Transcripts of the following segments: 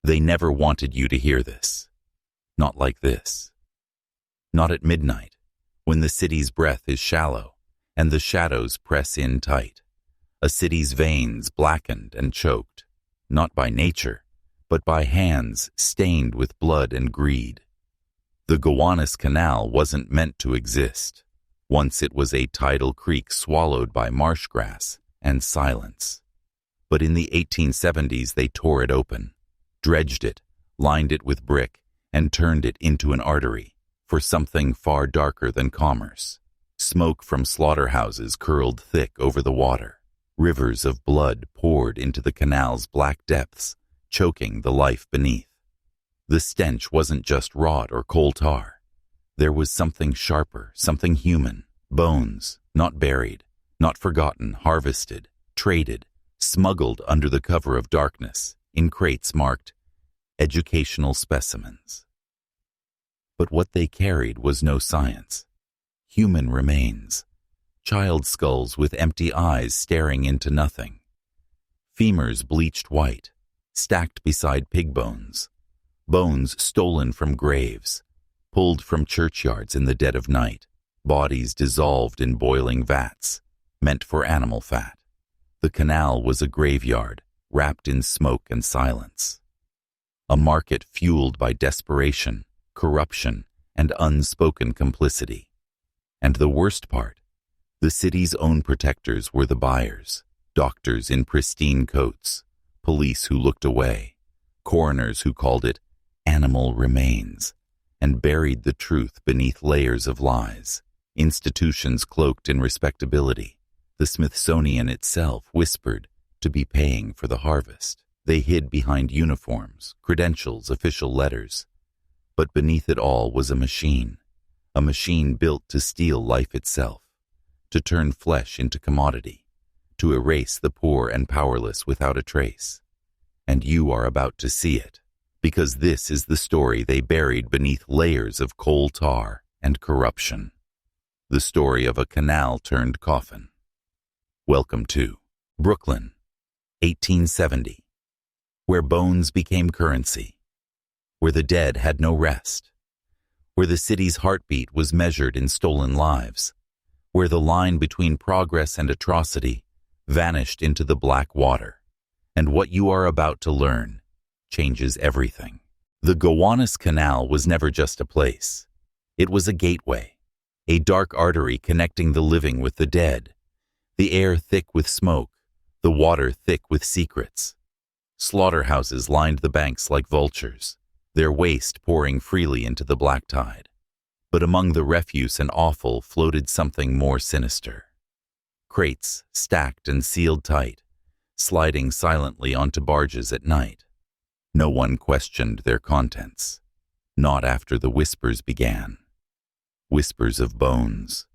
They never wanted you to hear this. Not like this. Not at midnight, when the city's breath is shallow and the shadows press in tight. A city's veins blackened and choked, not by nature, but by hands stained with blood and greed. The Gowanus Canal wasn't meant to exist. Once it was a tidal creek swallowed by marsh grass and silence. But in the 1870s they tore it open, dredged it, lined it with brick, and turned it into an artery for something far darker than commerce. Smoke from slaughterhouses curled thick over the water. Rivers of blood poured into the canal's black depths, choking the life beneath. The stench wasn't just rot or coal tar. There was something sharper, something human. Bones, not buried, not forgotten, harvested, traded, smuggled under the cover of darkness, in crates marked educational specimens. But what they carried was no science. Human remains. Child skulls with empty eyes staring into nothing. Femurs bleached white, stacked beside pig bones. Bones stolen from graves, pulled from churchyards in the dead of night. Bodies dissolved in boiling vats, meant for animal fat. The canal was a graveyard, wrapped in smoke and silence. A market fueled by desperation, corruption, and unspoken complicity. And the worst part, the city's own protectors were the buyers, doctors in pristine coats, police who looked away, coroners who called it animal remains, and buried the truth beneath layers of lies. Institutions cloaked in respectability. The Smithsonian itself whispered to be paying for the harvest. They hid behind uniforms, credentials, official letters. But beneath it all was a machine built to steal life itself, to turn flesh into commodity, to erase the poor and powerless without a trace. And you are about to see it, because this is the story they buried beneath layers of coal tar and corruption. The story of a canal-turned coffin. Welcome to Brooklyn, 1870, where bones became currency, where the dead had no rest, where the city's heartbeat was measured in stolen lives, where the line between progress and atrocity vanished into the black water. And what you are about to learn changes everything. The Gowanus Canal was never just a place. It was a gateway, a dark artery connecting the living with the dead, the air thick with smoke, the water thick with secrets. Slaughterhouses lined the banks like vultures, their waste pouring freely into the black tide. But among the refuse and offal floated something more sinister. Crates, stacked and sealed tight, sliding silently onto barges at night. No one questioned their contents, not after the whispers began. Whispers of bones,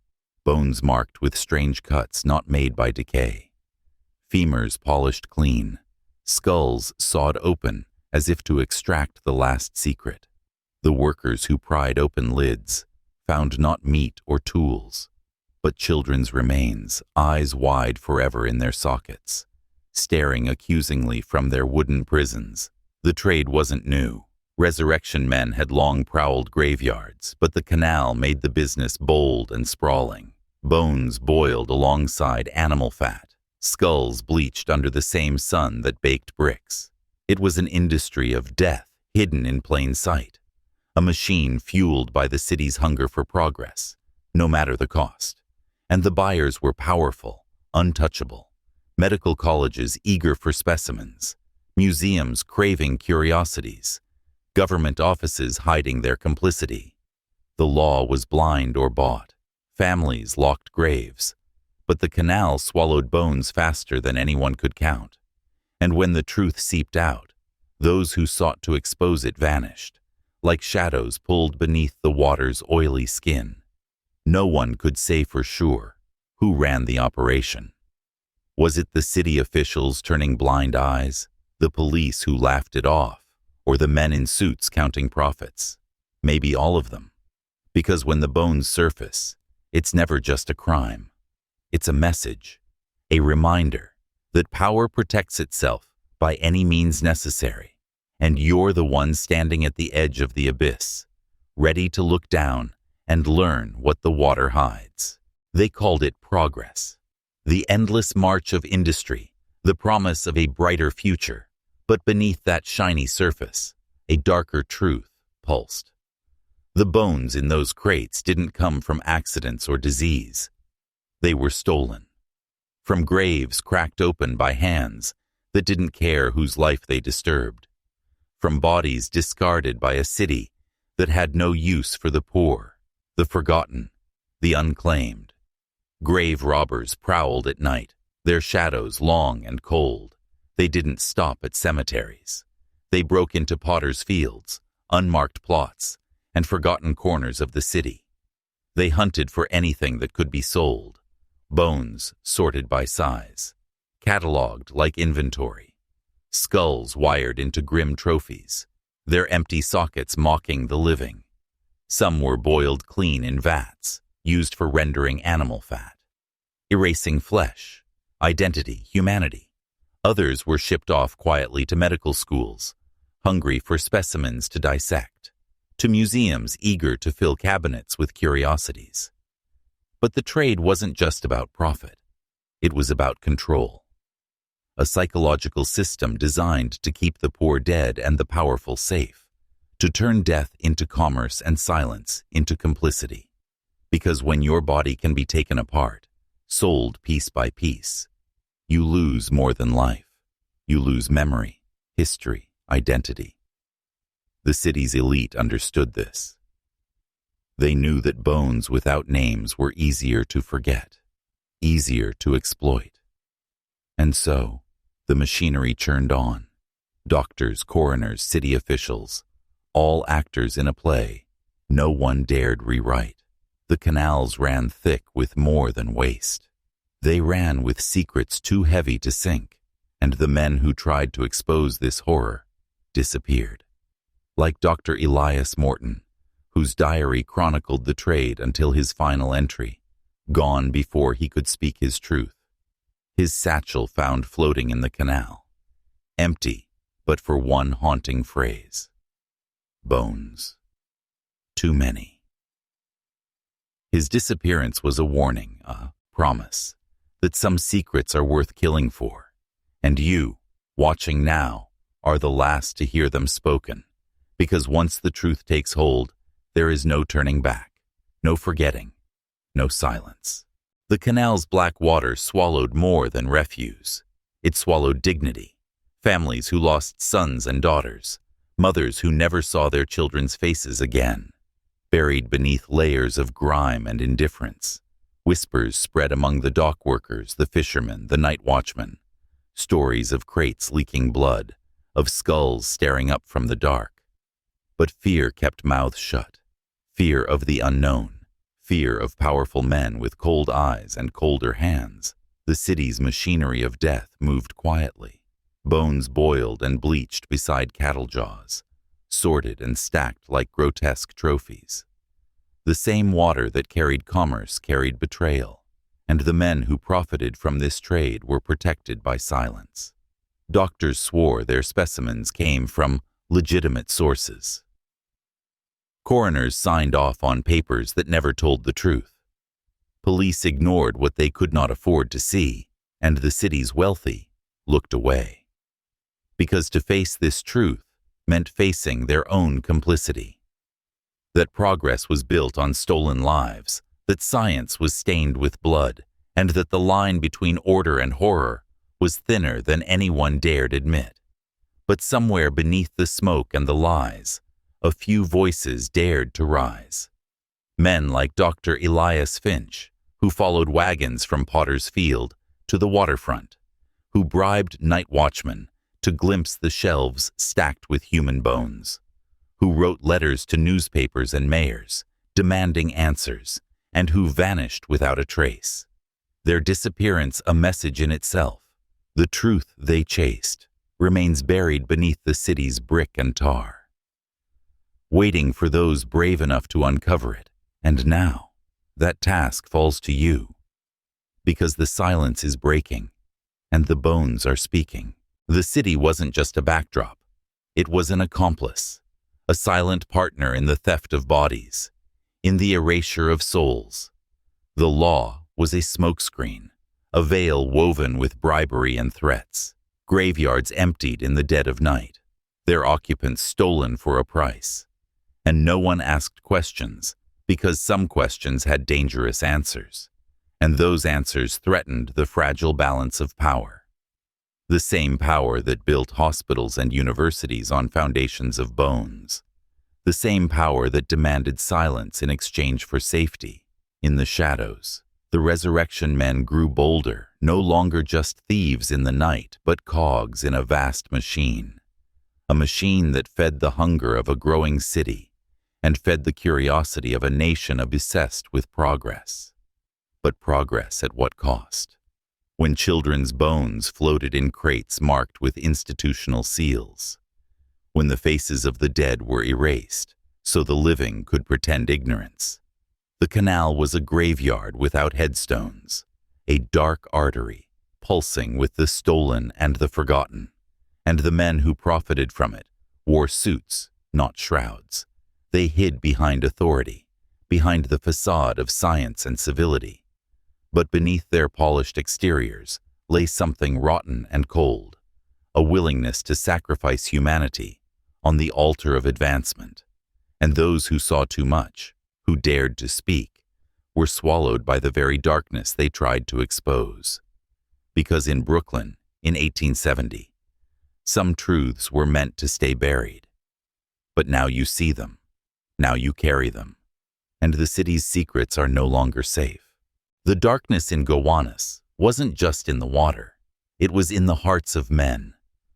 bones marked with strange cuts not made by decay. Femurs polished clean, skulls sawed open as if to extract the last secret. The workers who pried open lids found not meat or tools, but children's remains, eyes wide forever in their sockets, staring accusingly from their wooden prisons. The trade wasn't new. Resurrection men had long prowled graveyards, but the canal made the business bold and sprawling. Bones boiled alongside animal fat, skulls bleached under the same sun that baked bricks. It was an industry of death hidden in plain sight, a machine fueled by the city's hunger for progress, no matter the cost. And the buyers were powerful, untouchable. Medical colleges eager for specimens, museums craving curiosities, government offices hiding their complicity. The law was blind or bought. Families locked graves. But the canal swallowed bones faster than anyone could count. And when the truth seeped out, those who sought to expose it vanished, like shadows pulled beneath the water's oily skin. No one could say for sure who ran the operation. Was it the city officials turning blind eyes, the police who laughed it off, or the men in suits counting profits? Maybe all of them. Because when the bones surface, it's never just a crime. It's a message, a reminder that power protects itself by any means necessary, and you're the one standing at the edge of the abyss, ready to look down and learn what the water hides. They called it progress, the endless march of industry, the promise of a brighter future. But beneath that shiny surface, a darker truth pulsed. The bones in those crates didn't come from accidents or disease. They were stolen. From graves cracked open by hands that didn't care whose life they disturbed. From bodies discarded by a city that had no use for the poor, the forgotten, the unclaimed. Grave robbers prowled at night, their shadows long and cold. They didn't stop at cemeteries. They broke into potters' fields, unmarked plots, and forgotten corners of the city. They hunted for anything that could be sold, bones sorted by size, catalogued like inventory, skulls wired into grim trophies, their empty sockets mocking the living. Some were boiled clean in vats, used for rendering animal fat, erasing flesh, identity, humanity. Others were shipped off quietly to medical schools, hungry for specimens to dissect, to museums eager to fill cabinets with curiosities. But the trade wasn't just about profit. It was about control. A psychological system designed to keep the poor dead and the powerful safe, to turn death into commerce and silence into complicity. Because when your body can be taken apart, sold piece by piece, you lose more than life. You lose memory, history, identity. The city's elite understood this. They knew that bones without names were easier to forget, easier to exploit. And so, the machinery churned on. Doctors, coroners, city officials, all actors in a play. No one dared rewrite. The canals ran thick with more than waste. They ran with secrets too heavy to sink, and the men who tried to expose this horror disappeared. Like Dr. Elias Morton, whose diary chronicled the trade until his final entry, gone before he could speak his truth. His satchel found floating in the canal, empty but for one haunting phrase: bones. Too many. His disappearance was a warning, a promise, that some secrets are worth killing for, and you, watching now, are the last to hear them spoken, because once the truth takes hold, there is no turning back, no forgetting, no silence. The canal's black water swallowed more than refuse. It swallowed dignity, families who lost sons and daughters, mothers who never saw their children's faces again, buried beneath layers of grime and indifference. Whispers spread among the dock workers, the fishermen, the night watchmen. Stories of crates leaking blood, of skulls staring up from the dark. But fear kept mouths shut. Fear of the unknown. Fear of powerful men with cold eyes and colder hands. The city's machinery of death moved quietly. Bones boiled and bleached beside cattle jaws, sorted and stacked like grotesque trophies. The same water that carried commerce carried betrayal, and the men who profited from this trade were protected by silence. Doctors swore their specimens came from legitimate sources. Coroners signed off on papers that never told the truth. Police ignored what they could not afford to see, and the city's wealthy looked away. Because to face this truth meant facing their own complicity. That progress was built on stolen lives, that science was stained with blood, and that the line between order and horror was thinner than anyone dared admit. But somewhere beneath the smoke and the lies, a few voices dared to rise. Men like Dr. Elias Finch, who followed wagons from Potter's Field to the waterfront, who bribed night watchmen to glimpse the shelves stacked with human bones, who wrote letters to newspapers and mayors, demanding answers, and who vanished without a trace. Their disappearance a message in itself. The truth they chased remains buried beneath the city's brick and tar, waiting for those brave enough to uncover it. And now, that task falls to you, because the silence is breaking, and the bones are speaking. The city wasn't just a backdrop. It was an accomplice, a silent partner in the theft of bodies, in the erasure of souls. The law was a smokescreen, a veil woven with bribery and threats, graveyards emptied in the dead of night, their occupants stolen for a price. And no one asked questions, because some questions had dangerous answers, and those answers threatened the fragile balance of power. The same power that built hospitals and universities on foundations of bones. The same power that demanded silence in exchange for safety. In the shadows, the resurrection men grew bolder, no longer just thieves in the night, but cogs in a vast machine. A machine that fed the hunger of a growing city and fed the curiosity of a nation obsessed with progress. But progress at what cost? When children's bones floated in crates marked with institutional seals. When the faces of the dead were erased, so the living could pretend ignorance. The canal was a graveyard without headstones, a dark artery, pulsing with the stolen and the forgotten. And the men who profited from it wore suits, not shrouds. They hid behind authority, behind the facade of science and civility. But beneath their polished exteriors lay something rotten and cold, a willingness to sacrifice humanity on the altar of advancement. And those who saw too much, who dared to speak, were swallowed by the very darkness they tried to expose. Because in Brooklyn, in 1870, some truths were meant to stay buried. But now you see them, now you carry them, and the city's secrets are no longer safe. The darkness in Gowanus wasn't just in the water. It was in the hearts of men,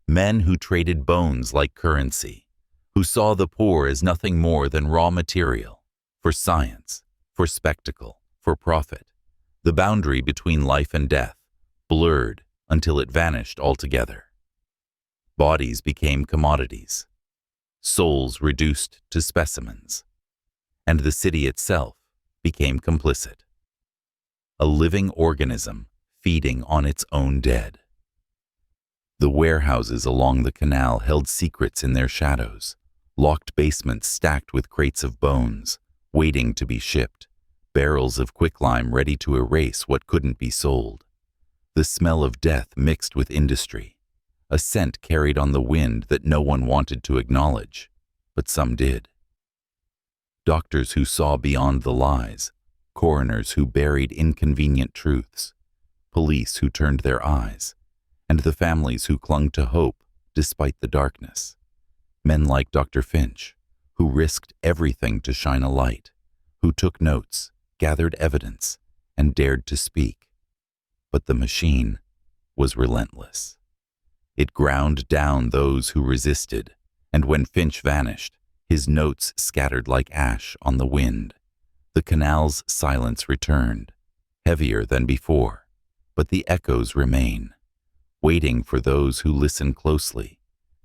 men who traded bones like currency, who saw the poor as nothing more than raw material, for science, for spectacle, for profit. The boundary between life and death blurred until it vanished altogether. Bodies became commodities, souls reduced to specimens, and the city itself became complicit. A living organism feeding on its own dead. The warehouses along the canal held secrets in their shadows, locked basements stacked with crates of bones, waiting to be shipped, barrels of quicklime ready to erase what couldn't be sold. The smell of death mixed with industry, a scent carried on the wind that no one wanted to acknowledge, but some did. Doctors who saw beyond the lies, coroners who buried inconvenient truths, police who turned their eyes, and the families who clung to hope despite the darkness. Men like Dr. Finch, who risked everything to shine a light, who took notes, gathered evidence, and dared to speak. But the machine was relentless. It ground down those who resisted, and when Finch vanished, his notes scattered like ash on the wind. The canal's silence returned, heavier than before, but the echoes remain, waiting for those who listen closely,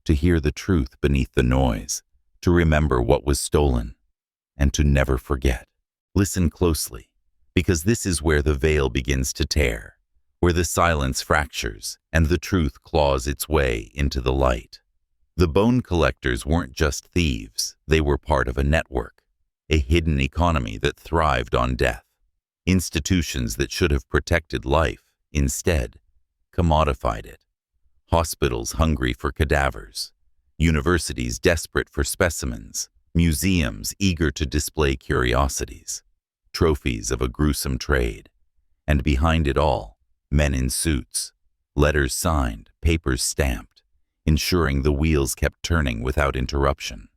to hear the truth beneath the noise, to remember what was stolen, and to never forget. Listen closely, because this is where the veil begins to tear, where the silence fractures and the truth claws its way into the light. The bone collectors weren't just thieves, they were part of a network. A hidden economy that thrived on death. Institutions that should have protected life, instead, commodified it. Hospitals hungry for cadavers. Universities desperate for specimens. Museums eager to display curiosities. Trophies of a gruesome trade. And behind it all, men in suits. Letters signed, papers stamped, ensuring the wheels kept turning without interruption.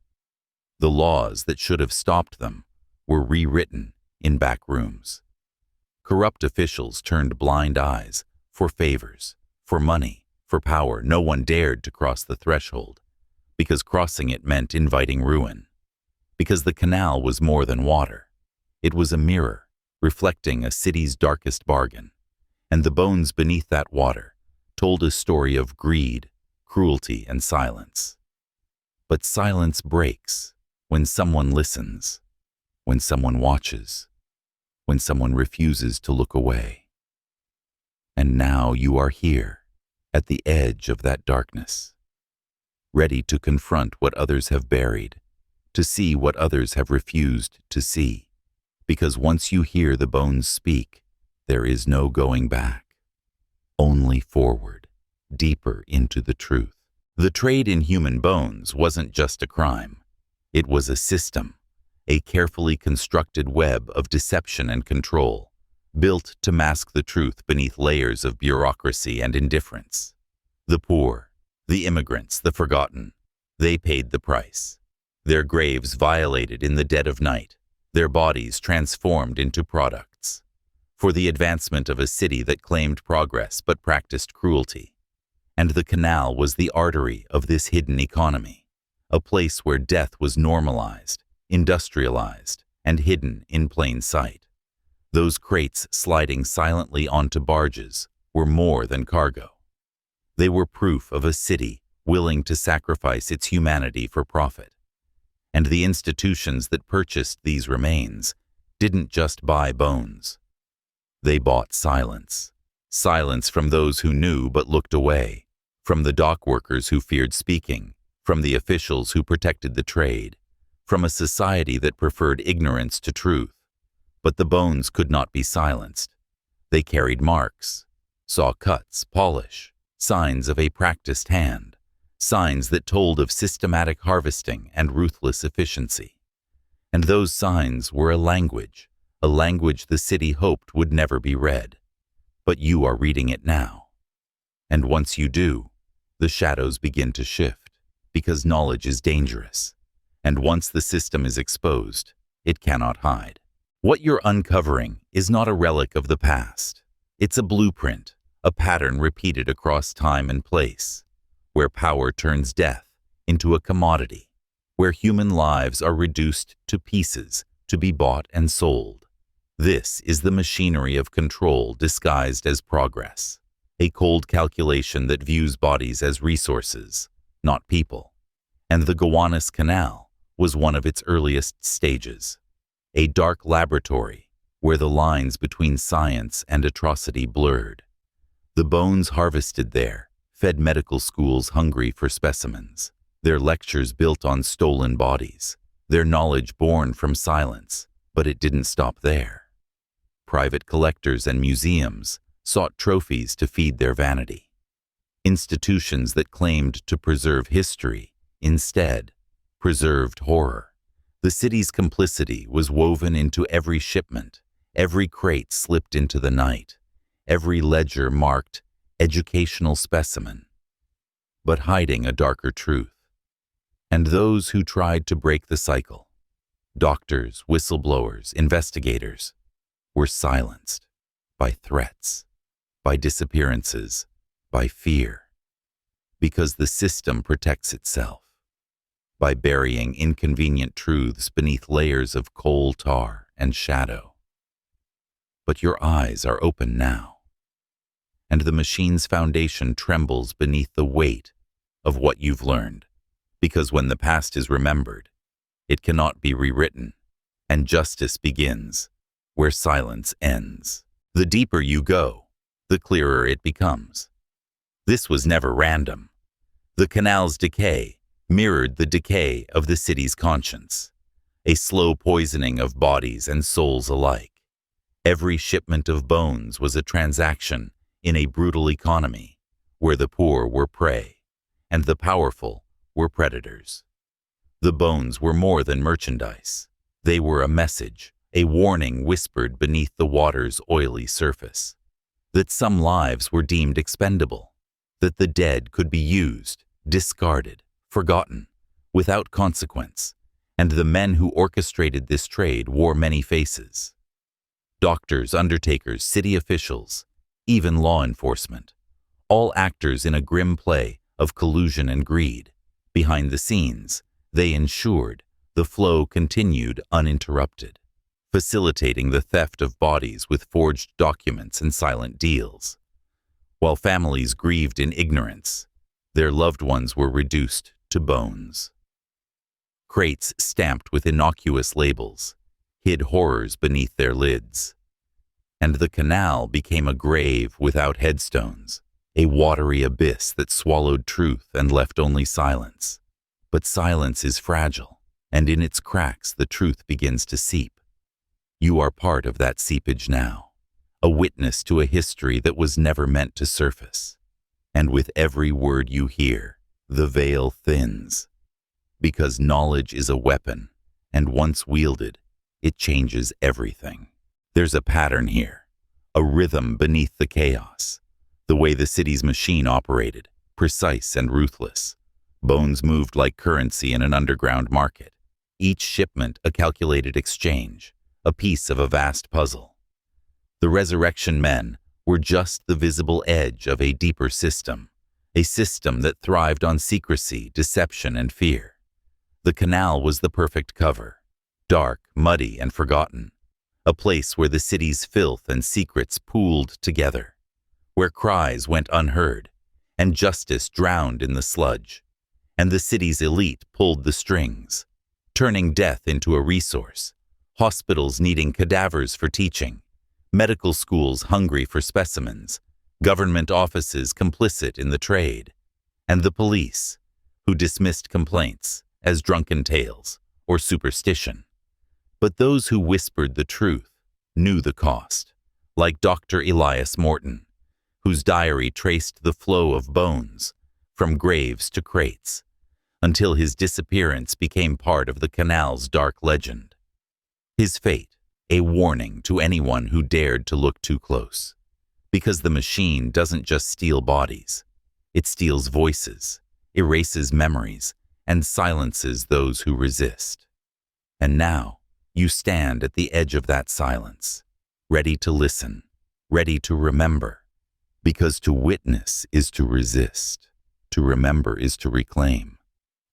The laws that should have stopped them were rewritten in back rooms. Corrupt officials turned blind eyes for favors, for money, for power. No one dared to cross the threshold, because crossing it meant inviting ruin. Because the canal was more than water. It was a mirror, reflecting a city's darkest bargain. And the bones beneath that water told a story of greed, cruelty, and silence. But silence breaks when someone listens, when someone watches, when someone refuses to look away. And now you are here, at the edge of that darkness. ready to confront what others have buried, to see what others have refused to see. Because once you hear the bones speak, there is no going back. Only forward, deeper into the truth. The trade in human bones wasn't just a crime. It was a system, a carefully constructed web of deception and control, built to mask the truth beneath layers of bureaucracy and indifference. The poor, the immigrants, the forgotten, they paid the price. Their graves violated in the dead of night, their bodies transformed into products, for the advancement of a city that claimed progress but practiced cruelty. And the canal was the artery of this hidden economy, a place where death was normalized, industrialized, and hidden in plain sight. Those crates sliding silently onto barges were more than cargo. They were proof of a city willing to sacrifice its humanity for profit. And the institutions that purchased these remains didn't just buy bones. They bought silence. Silence from those who knew but looked away, from the dock workers who feared speaking, from the officials who protected the trade, from a society that preferred ignorance to truth. But the bones could not be silenced. They carried marks, saw cuts, polish, signs of a practiced hand, signs that told of systematic harvesting and ruthless efficiency. And those signs were a language the city hoped would never be read. But you are reading it now. And once you do, the shadows begin to shift, because knowledge is dangerous. And once the system is exposed, it cannot hide. What you're uncovering is not a relic of the past. It's a blueprint, a pattern repeated across time and place, where power turns death into a commodity, where human lives are reduced to pieces to be bought and sold. This is the machinery of control disguised as progress, a cold calculation that views bodies as resources, not people. And the Gowanus Canal was one of its earliest stages, a dark laboratory where the lines between science and atrocity blurred. The bones harvested there fed medical schools hungry for specimens, their lectures built on stolen bodies, their knowledge born from silence, but it didn't stop there. Private collectors and museums sought trophies to feed their vanity. Institutions that claimed to preserve history, instead, preserved horror. The city's complicity was woven into every shipment, every crate slipped into the night, every ledger marked educational specimen, but hiding a darker truth. And those who tried to break the cycle, doctors, whistleblowers, investigators, were silenced by threats, by disappearances, by fear, because the system protects itself, by burying inconvenient truths beneath layers of coal tar and shadow. But your eyes are open now, and the machine's foundation trembles beneath the weight of what you've learned, because when the past is remembered, it cannot be rewritten, and justice begins where silence ends. The deeper you go, the clearer it becomes. This was never random. The canal's decay mirrored the decay of the city's conscience, a slow poisoning of bodies and souls alike. Every shipment of bones was a transaction in a brutal economy where the poor were prey and the powerful were predators. The bones were more than merchandise. They were a message, a warning whispered beneath the water's oily surface, that some lives were deemed expendable, that the dead could be used, discarded, forgotten, without consequence, and the men who orchestrated this trade wore many faces. Doctors, undertakers, city officials, even law enforcement, all actors in a grim play of collusion and greed. Behind the scenes, they ensured the flow continued uninterrupted, facilitating the theft of bodies with forged documents and silent deals. While families grieved in ignorance, their loved ones were reduced to bones. Crates stamped with innocuous labels hid horrors beneath their lids, and the canal became a grave without headstones, a watery abyss that swallowed truth and left only silence. But silence is fragile, and in its cracks the truth begins to seep. You are part of that seepage now, a witness to a history that was never meant to surface. And with every word you hear, the veil thins. Because knowledge is a weapon, and once wielded, it changes everything. There's a pattern here, a rhythm beneath the chaos. The way the city's machine operated, precise and ruthless. Bones moved like currency in an underground market. Each shipment a calculated exchange, a piece of a vast puzzle. The resurrection men were just the visible edge of a deeper system, a system that thrived on secrecy, deception, and fear. The canal was the perfect cover, dark, muddy, and forgotten, a place where the city's filth and secrets pooled together, where cries went unheard, and justice drowned in the sludge, and the city's elite pulled the strings, turning death into a resource, hospitals needing cadavers for teaching, medical schools hungry for specimens, government offices complicit in the trade, and the police, who dismissed complaints as drunken tales or superstition. But those who whispered the truth knew the cost, like Dr. Elias Morton, whose diary traced the flow of bones from graves to crates, until his disappearance became part of the canal's dark legend. His fate, a warning to anyone who dared to look too close. Because the machine doesn't just steal bodies, it steals voices, erases memories, and silences those who resist. And now, you stand at the edge of that silence, ready to listen, ready to remember, because to witness is to resist, to remember is to reclaim,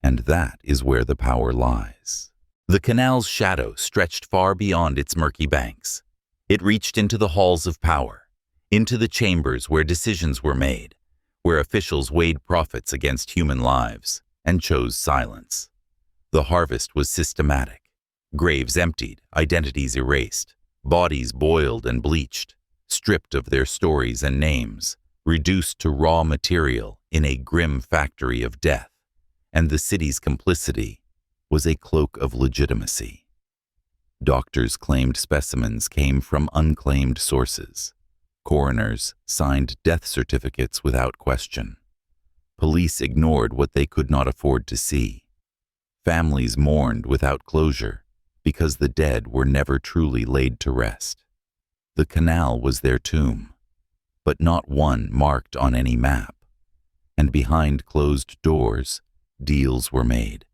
and that is where the power lies. The canal's shadow stretched far beyond its murky banks. It reached into the halls of power, into the chambers where decisions were made, where officials weighed profits against human lives and chose silence. The harvest was systematic. Graves emptied, identities erased, bodies boiled and bleached, stripped of their stories and names, reduced to raw material in a grim factory of death, and the city's complicity was a cloak of legitimacy. Doctors claimed specimens came from unclaimed sources. Coroners signed death certificates without question. Police ignored what they could not afford to see. Families mourned without closure because the dead were never truly laid to rest. The canal was their tomb, but not one marked on any map. And behind closed doors, deals were made.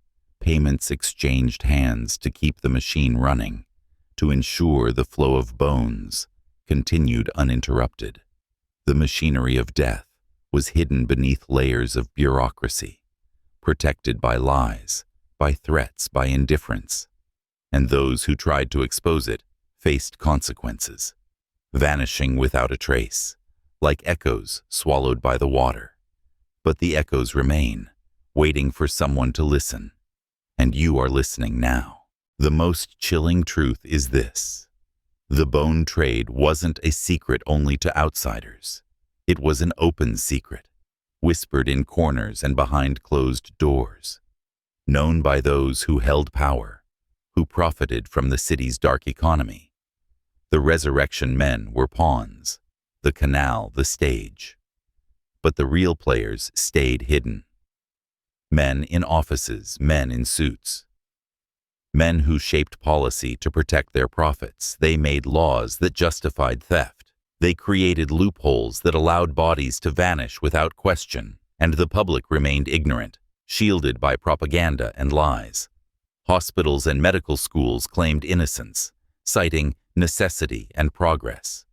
Payments exchanged hands to keep the machine running, to ensure the flow of bones continued uninterrupted. The machinery of death was hidden beneath layers of bureaucracy, protected by lies, by threats, by indifference, and those who tried to expose it faced consequences, vanishing without a trace, like echoes swallowed by the water. But the echoes remain, waiting for someone to listen. And you are listening now. The most chilling truth is this. The bone trade wasn't a secret only to outsiders. It was an open secret, whispered in corners and behind closed doors, known by those who held power, who profited from the city's dark economy. The resurrection men were pawns, the canal the stage. But the real players stayed hidden. Men in offices, men in suits. Men who shaped policy to protect their profits. They made laws that justified theft. They created loopholes that allowed bodies to vanish without question, and the public remained ignorant, shielded by propaganda and lies. Hospitals and medical schools claimed innocence, citing necessity and progress.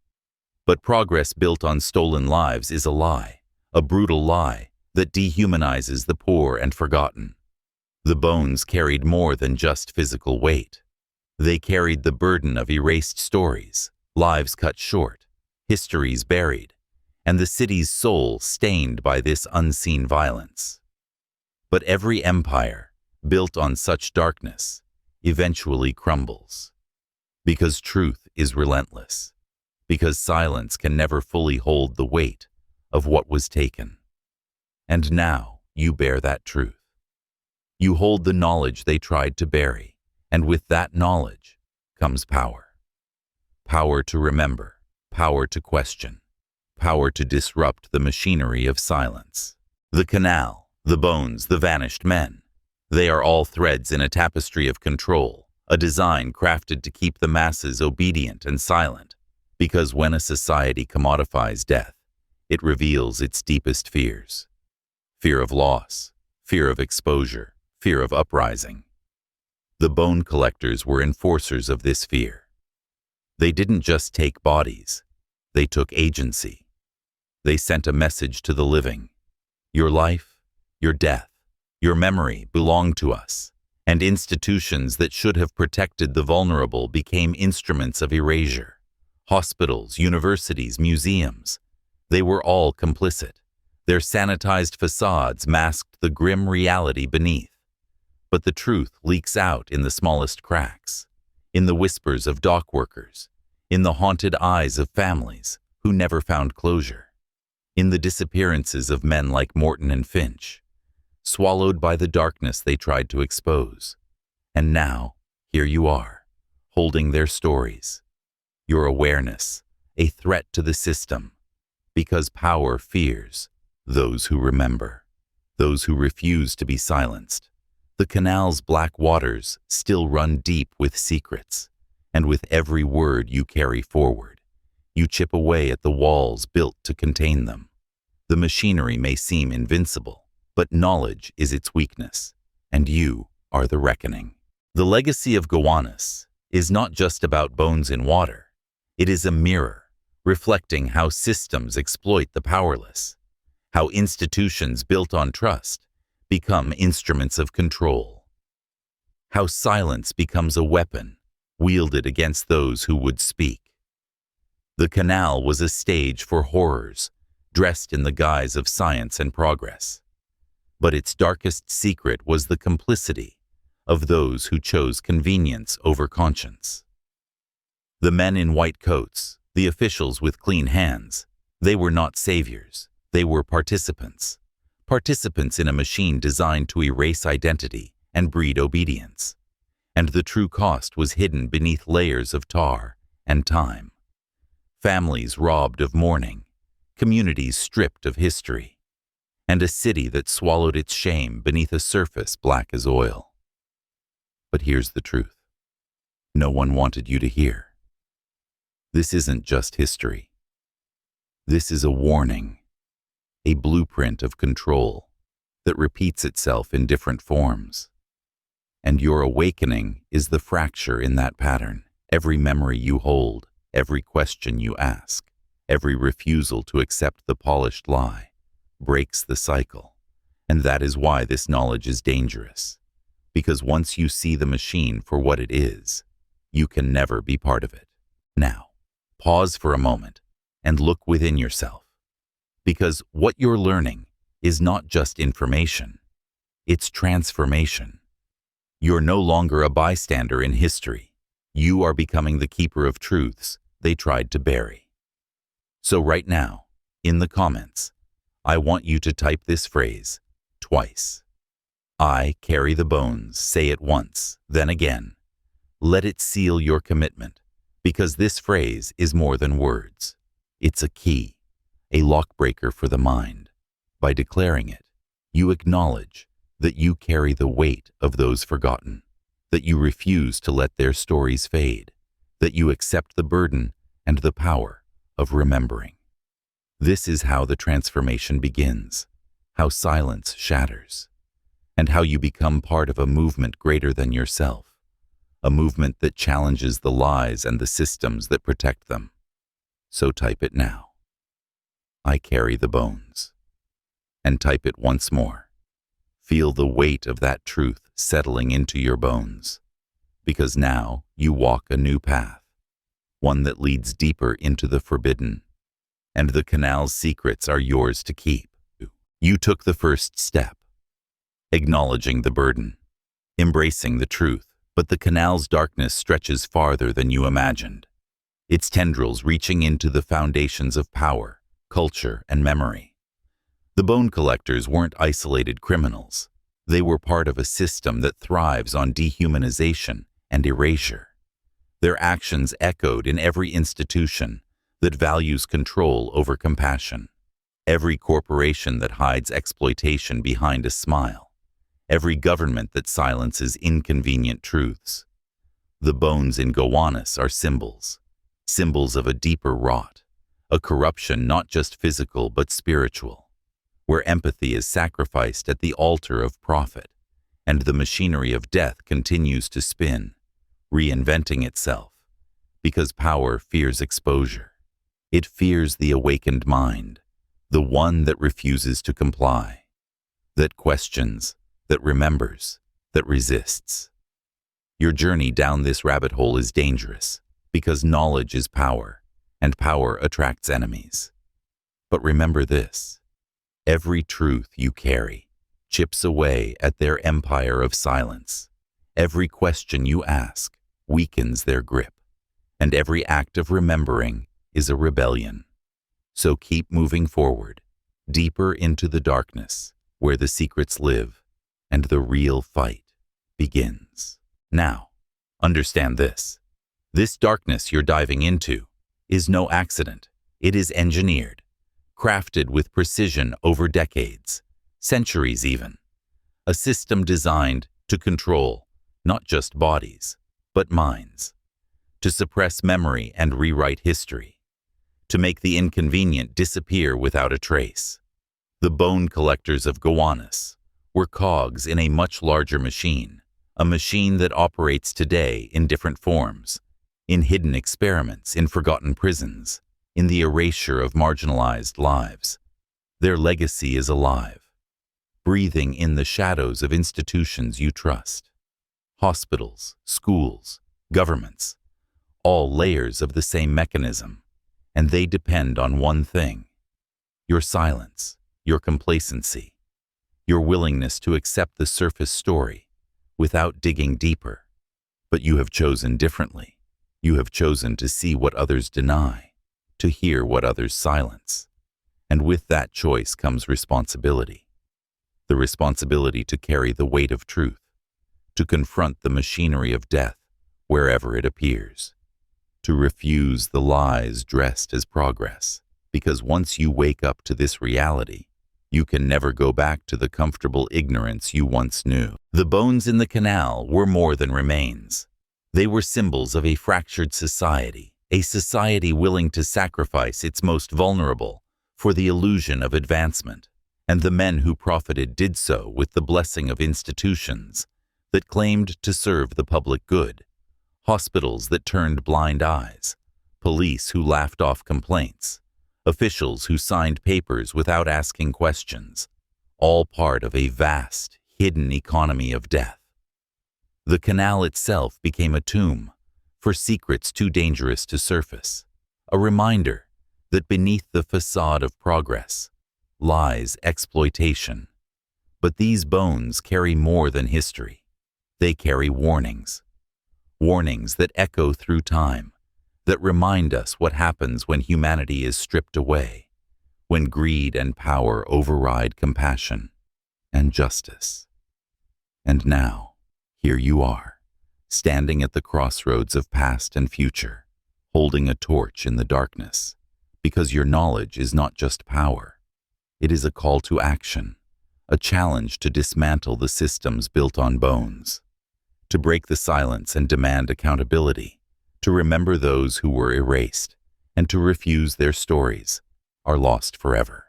But progress built on stolen lives is a lie, a brutal lie, that dehumanizes the poor and forgotten. The bones carried more than just physical weight. They carried the burden of erased stories, lives cut short, histories buried, and the city's soul stained by this unseen violence. But every empire, built on such darkness, eventually crumbles. Because truth is relentless. Because silence can never fully hold the weight of what was taken. And now you bear that truth. You hold the knowledge they tried to bury, and with that knowledge comes power. Power to remember, power to question, power to disrupt the machinery of silence. The canal, the bones, the vanished men, they are all threads in a tapestry of control, a design crafted to keep the masses obedient and silent, because when a society commodifies death, it reveals its deepest fears. Fear of loss, fear of exposure, fear of uprising. The bone collectors were enforcers of this fear. They didn't just take bodies, they took agency. They sent a message to the living. Your life, your death, your memory belong to us, and institutions that should have protected the vulnerable became instruments of erasure. Hospitals, universities, museums, they were all complicit. Their sanitized facades masked the grim reality beneath. But the truth leaks out in the smallest cracks, in the whispers of dock workers, in the haunted eyes of families who never found closure, in the disappearances of men like Morton and Finch, swallowed by the darkness they tried to expose. And now, here you are, holding their stories. Your awareness, a threat to the system, because power fears those who remember, those who refuse to be silenced. The canal's black waters still run deep with secrets, and with every word you carry forward, you chip away at the walls built to contain them. The machinery may seem invincible, but knowledge is its weakness, and you are the reckoning. The legacy of Gowanus is not just about bones in water. It is a mirror, reflecting how systems exploit the powerless, how institutions built on trust become instruments of control, how silence becomes a weapon wielded against those who would speak. The canal was a stage for horrors, dressed in the guise of science and progress. But its darkest secret was the complicity of those who chose convenience over conscience. The men in white coats, the officials with clean hands, they were not saviors, they were participants. Participants in a machine designed to erase identity and breed obedience. And the true cost was hidden beneath layers of tar and time. Families robbed of mourning, communities stripped of history, and a city that swallowed its shame beneath a surface black as oil. But here's the truth. No one wanted you to hear. This isn't just history. This is a warning, a blueprint of control that repeats itself in different forms. And your awakening is the fracture in that pattern. Every memory you hold, every question you ask, every refusal to accept the polished lie breaks the cycle. And that is why this knowledge is dangerous. Because once you see the machine for what it is, you can never be part of it. Now, pause for a moment and look within yourself. Because what you're learning is not just information, it's transformation. You're no longer a bystander in history. You are becoming the keeper of truths they tried to bury. So right now, in the comments, I want you to type this phrase twice. I carry the bones, say it once, then again. Let it seal your commitment, because this phrase is more than words. It's a key, a lockbreaker for the mind. By declaring it, you acknowledge that you carry the weight of those forgotten, that you refuse to let their stories fade, that you accept the burden and the power of remembering. This is how the transformation begins, how silence shatters, and how you become part of a movement greater than yourself, a movement that challenges the lies and the systems that protect them. So type it now. I carry the bones. And type it once more. Feel the weight of that truth settling into your bones, because now you walk a new path, one that leads deeper into the forbidden, and the canal's secrets are yours to keep. You took the first step, acknowledging the burden, embracing the truth, but the canal's darkness stretches farther than you imagined, its tendrils reaching into the foundations of power, culture, and memory. The bone collectors weren't isolated criminals. They were part of a system that thrives on dehumanization and erasure. Their actions echoed in every institution that values control over compassion, every corporation that hides exploitation behind a smile, every government that silences inconvenient truths. The bones in Gowanus are symbols of a deeper rot, a corruption not just physical but spiritual, where empathy is sacrificed at the altar of profit, and the machinery of death continues to spin, reinventing itself, because power fears exposure. It fears the awakened mind, the one that refuses to comply, that questions, that remembers, that resists. Your journey down this rabbit hole is dangerous, because knowledge is power, and power attracts enemies. But remember this: every truth you carry chips away at their empire of silence. Every question you ask weakens their grip, and every act of remembering is a rebellion. So keep moving forward, deeper into the darkness, where the secrets live, and the real fight begins. Now, understand this. This darkness you're diving into is no accident. It is engineered, crafted with precision over decades, centuries even. A system designed to control not just bodies, but minds, to suppress memory and rewrite history, to make the inconvenient disappear without a trace. The bone collectors of Gowanus were cogs in a much larger machine, a machine that operates today in different forms, in hidden experiments, in forgotten prisons, in the erasure of marginalized lives. Their legacy is alive, breathing in the shadows of institutions you trust. Hospitals, schools, governments, all layers of the same mechanism, and they depend on one thing: your silence, your complacency, your willingness to accept the surface story without digging deeper. But you have chosen differently. You have chosen to see what others deny, to hear what others silence. And with that choice comes responsibility. The responsibility to carry the weight of truth, to confront the machinery of death wherever it appears, to refuse the lies dressed as progress, because once you wake up to this reality, you can never go back to the comfortable ignorance you once knew. The bones in the canal were more than remains. They were symbols of a fractured society, a society willing to sacrifice its most vulnerable for the illusion of advancement, and the men who profited did so with the blessing of institutions that claimed to serve the public good, hospitals that turned blind eyes, police who laughed off complaints, officials who signed papers without asking questions, all part of a vast, hidden economy of death. The canal itself became a tomb for secrets too dangerous to surface, a reminder that beneath the facade of progress lies exploitation. But these bones carry more than history. They carry warnings. Warnings that echo through time, that remind us what happens when humanity is stripped away, when greed and power override compassion and justice. And now, here you are, standing at the crossroads of past and future, holding a torch in the darkness, because your knowledge is not just power. It is a call to action, a challenge to dismantle the systems built on bones, to break the silence and demand accountability, to remember those who were erased, and to refuse their stories are lost forever.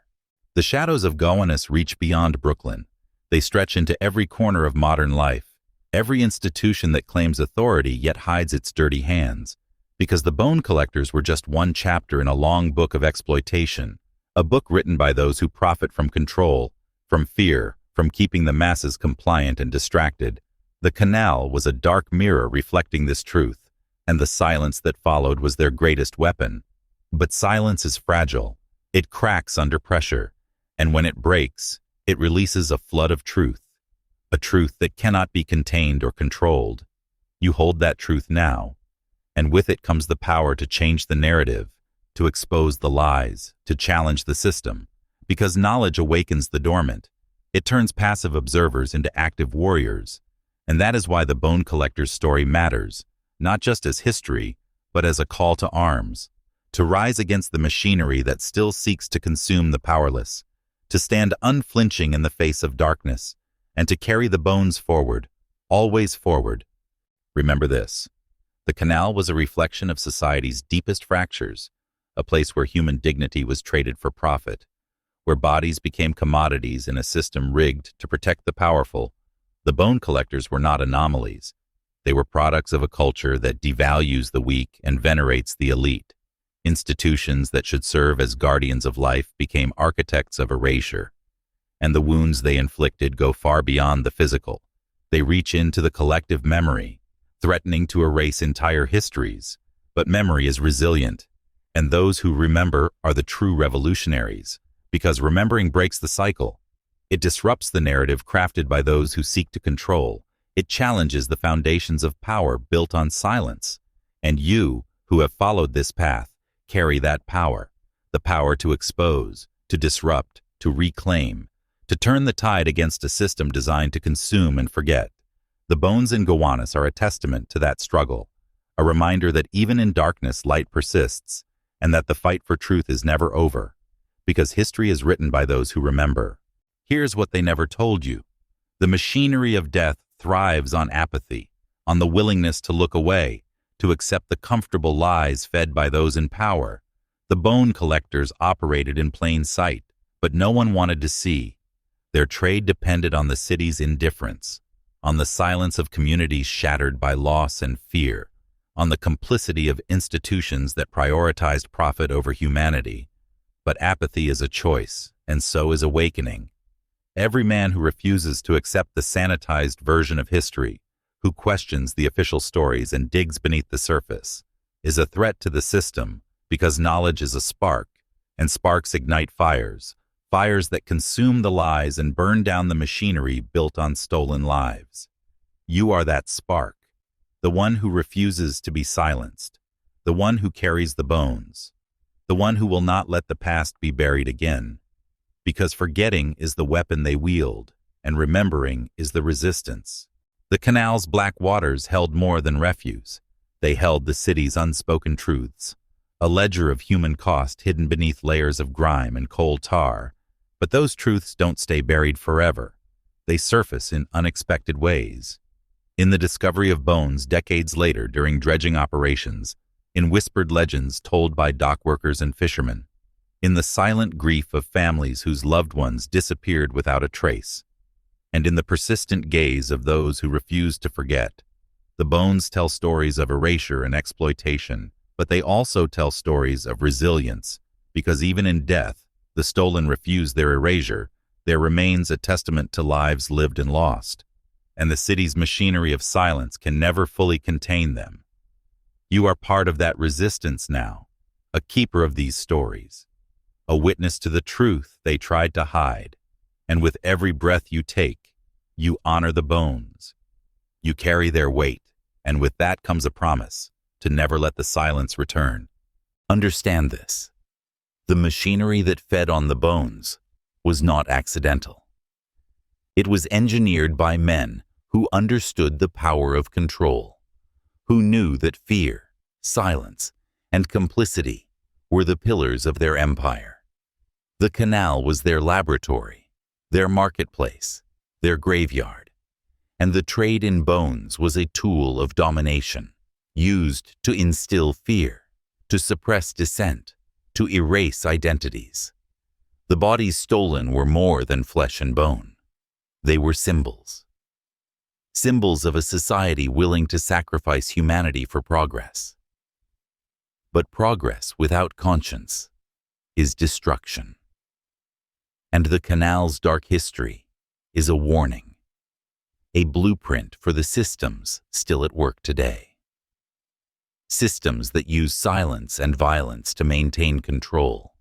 The shadows of Gowanus reach beyond Brooklyn. They stretch into every corner of modern life, every institution that claims authority yet hides its dirty hands, because the bone collectors were just one chapter in a long book of exploitation, a book written by those who profit from control, from fear, from keeping the masses compliant and distracted. The canal was a dark mirror reflecting this truth, and the silence that followed was their greatest weapon. But silence is fragile. It cracks under pressure, and when it breaks, it releases a flood of truth, a truth that cannot be contained or controlled. You hold that truth now, and with it comes the power to change the narrative, to expose the lies, to challenge the system. Because knowledge awakens the dormant. It turns passive observers into active warriors. And that is why the bone collector's story matters, not just as history, but as a call to arms, to rise against the machinery that still seeks to consume the powerless, to stand unflinching in the face of darkness, and to carry the bones forward, always forward. Remember this: the canal was a reflection of society's deepest fractures, a place where human dignity was traded for profit, where bodies became commodities in a system rigged to protect the powerful. The bone collectors were not anomalies. They were products of a culture that devalues the weak and venerates the elite. Institutions that should serve as guardians of life became architects of erasure. And the wounds they inflicted go far beyond the physical. They reach into the collective memory, threatening to erase entire histories. But memory is resilient, and those who remember are the true revolutionaries, because remembering breaks the cycle. It disrupts the narrative crafted by those who seek to control. It challenges the foundations of power built on silence. And you, who have followed this path, carry that power, the power to expose, to disrupt, to reclaim, to turn the tide against a system designed to consume and forget. The bones in Gowanus are a testament to that struggle, a reminder that even in darkness light persists, and that the fight for truth is never over, because history is written by those who remember. Here's what they never told you: the machinery of death thrives on apathy, on the willingness to look away, to accept the comfortable lies fed by those in power. The bone collectors operated in plain sight, but no one wanted to see. Their trade depended on the city's indifference, on the silence of communities shattered by loss and fear, on the complicity of institutions that prioritized profit over humanity. But apathy is a choice, and so is awakening. Every man who refuses to accept the sanitized version of history, who questions the official stories and digs beneath the surface, is a threat to the system, because knowledge is a spark, and sparks ignite fires, fires that consume the lies and burn down the machinery built on stolen lives. You are that spark, the one who refuses to be silenced, the one who carries the bones, the one who will not let the past be buried again. Because forgetting is the weapon they wield, and remembering is the resistance. The canal's black waters held more than refuse. They held the city's unspoken truths, a ledger of human cost hidden beneath layers of grime and coal tar. But those truths don't stay buried forever. They surface in unexpected ways. In the discovery of bones decades later during dredging operations, in whispered legends told by dock workers and fishermen, in the silent grief of families whose loved ones disappeared without a trace, and in the persistent gaze of those who refuse to forget. The bones tell stories of erasure and exploitation, but they also tell stories of resilience, because even in death, the stolen refuse their erasure. There remains a testament to lives lived and lost, and the city's machinery of silence can never fully contain them. You are part of that resistance now, a keeper of these stories, a witness to the truth they tried to hide, and with every breath you take, you honor the bones. You carry their weight, and with that comes a promise to never let the silence return. Understand this: the machinery that fed on the bones was not accidental. It was engineered by men who understood the power of control, who knew that fear, silence, and complicity were the pillars of their empire. The canal was their laboratory, their marketplace, their graveyard, and the trade in bones was a tool of domination, used to instill fear, to suppress dissent, to erase identities. The bodies stolen were more than flesh and bone. They were symbols. Symbols of a society willing to sacrifice humanity for progress. But progress without conscience is destruction. And the canal's dark history is a warning, a blueprint for the systems still at work today. Systems that use silence and violence to maintain control.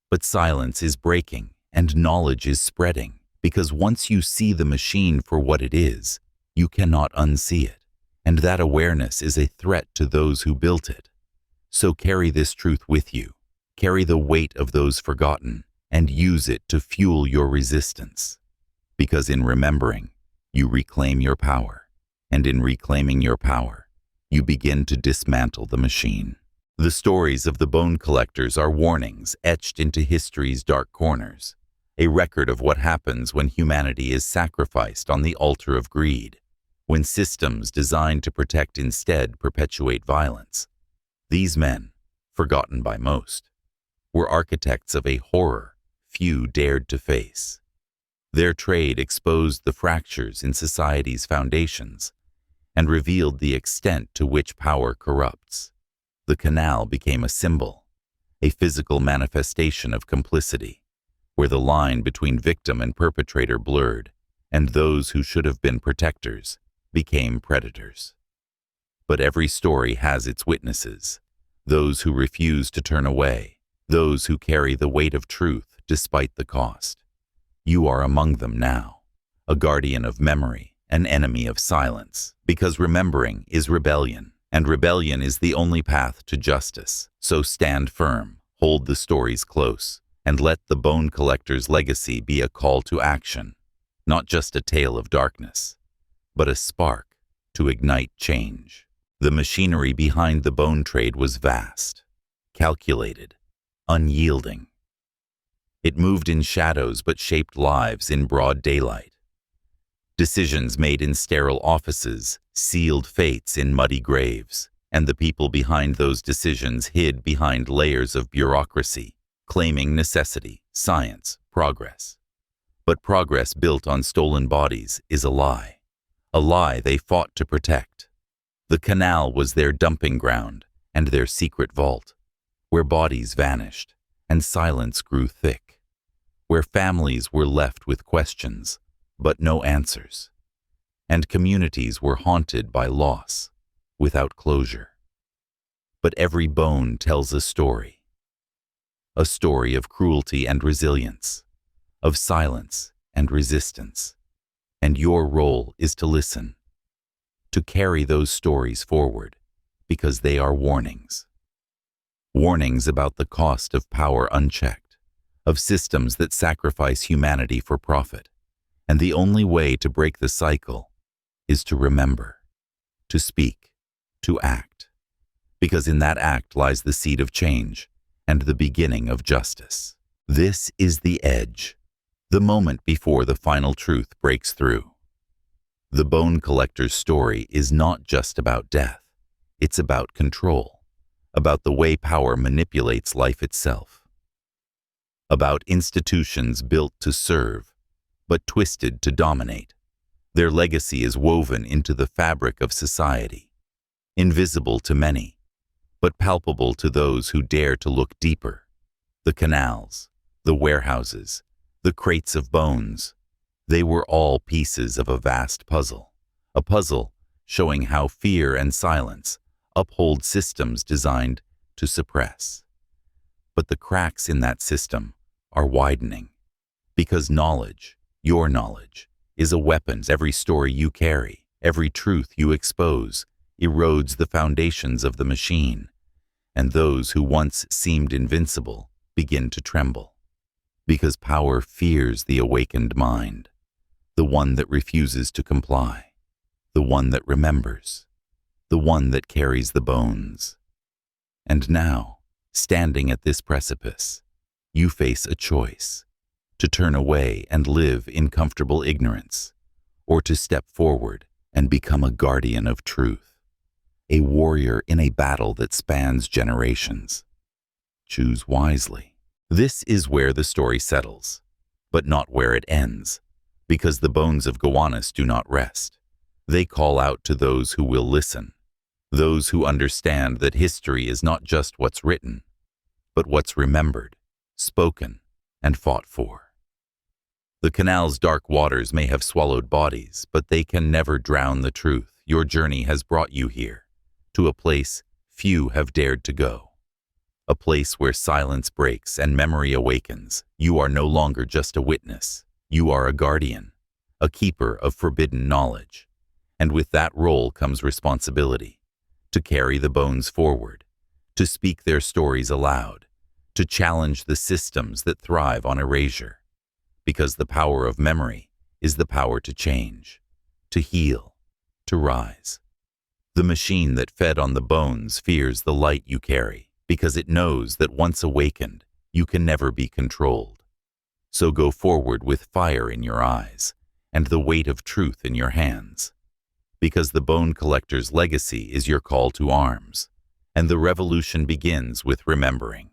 But silence is breaking and knowledge is spreading, because once you see the machine for what it is, you cannot unsee it, and that awareness is a threat to those who built it. So carry this truth with you. Carry the weight of those forgotten and use it to fuel your resistance. Because in remembering, you reclaim your power, and in reclaiming your power, you begin to dismantle the machine. The stories of the bone collectors are warnings etched into history's dark corners, a record of what happens when humanity is sacrificed on the altar of greed, when systems designed to protect instead perpetuate violence. These men, forgotten by most, were architects of a horror few dared to face. Their trade exposed the fractures in society's foundations and revealed the extent to which power corrupts. The canal became a symbol, a physical manifestation of complicity, where the line between victim and perpetrator blurred, and those who should have been protectors became predators. But every story has its witnesses, those who refuse to turn away, those who carry the weight of truth despite the cost. You are among them now, a guardian of memory, an enemy of silence, because remembering is rebellion, and rebellion is the only path to justice. So stand firm, hold the stories close, and let the bone collector's legacy be a call to action, not just a tale of darkness, but a spark to ignite change. The machinery behind the bone trade was vast, calculated, unyielding. It moved in shadows but shaped lives in broad daylight. Decisions made in sterile offices sealed fates in muddy graves, and the people behind those decisions hid behind layers of bureaucracy, claiming necessity, science, progress. But progress built on stolen bodies is a lie they fought to protect. The canal was their dumping ground and their secret vault, where bodies vanished and silence grew thick, where families were left with questions but no answers, and communities were haunted by loss without closure. But every bone tells a story of cruelty and resilience, of silence and resistance, and your role is to listen, to carry those stories forward, because they are warnings. Warnings about the cost of power unchecked, of systems that sacrifice humanity for profit. And the only way to break the cycle is to remember, to speak, to act, because in that act lies the seed of change and the beginning of justice. This is the edge, the moment before the final truth breaks through. The bone collector's story is not just about death, it's about control, about the way power manipulates life itself, about institutions built to serve, but twisted to dominate. Their legacy is woven into the fabric of society, invisible to many, but palpable to those who dare to look deeper. The canals, the warehouses, the crates of bones, they were all pieces of a vast puzzle, a puzzle showing how fear and silence uphold systems designed to suppress. But the cracks in that system are widening, because knowledge, your knowledge, is a weapon. Every story you carry, every truth you expose, erodes the foundations of the machine, and those who once seemed invincible begin to tremble. Because power fears the awakened mind, the one that refuses to comply, the one that remembers, the one that carries the bones. And now, standing at this precipice, you face a choice: to turn away and live in comfortable ignorance, or to step forward and become a guardian of truth, a warrior in a battle that spans generations. Choose wisely. This is where the story settles, but not where it ends, because the bones of Gowanus do not rest. They call out to those who will listen, those who understand that history is not just what's written, but what's remembered, spoken, and fought for. The canal's dark waters may have swallowed bodies, but they can never drown the truth. Your journey has brought you here, to a place few have dared to go. A place where silence breaks and memory awakens. You are no longer just a witness. You are a guardian, a keeper of forbidden knowledge. And with that role comes responsibility, to carry the bones forward, to speak their stories aloud, to challenge the systems that thrive on erasure. Because the power of memory is the power to change, to heal, to rise. The machine that fed on the bones fears the light you carry, because it knows that once awakened, you can never be controlled. So go forward with fire in your eyes and the weight of truth in your hands, because the bone collector's legacy is your call to arms, and the revolution begins with remembering.